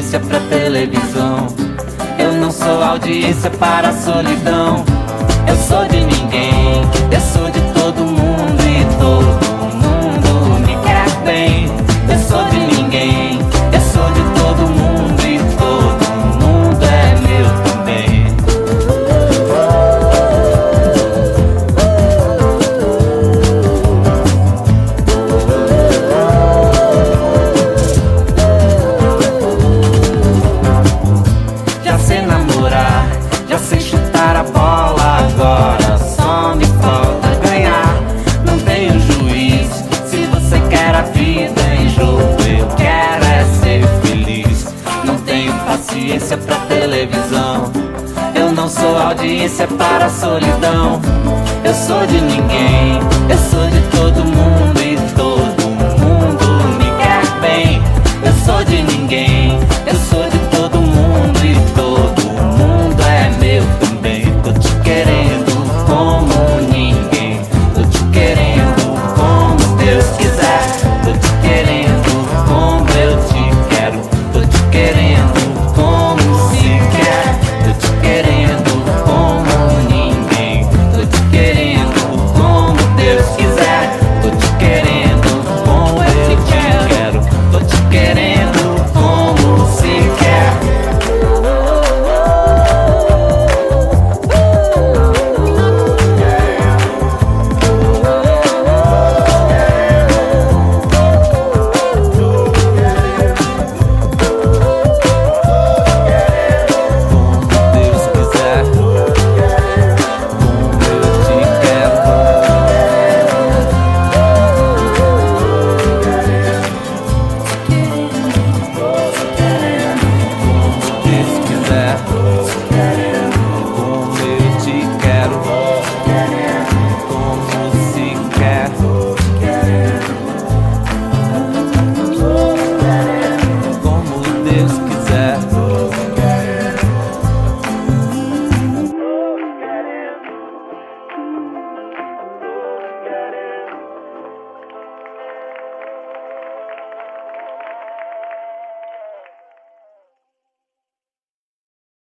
audiência pra televisão. Eu não sou audiência para a solidão. Eu sou de ninguém, eu sou de todo mundo e todo mundo me quer bem. Eu sou de ninguém, eu sou de todo mundo e todo mundo é meu também. Já sei namorar, já sei chutar a bola, agora só me falta ganhar. Não tenho juízo, se você quer a vida em jogo, eu quero é ser feliz. Não tenho paciência pra televisão, eu não sou audiência para a solidão. Eu sou de ninguém,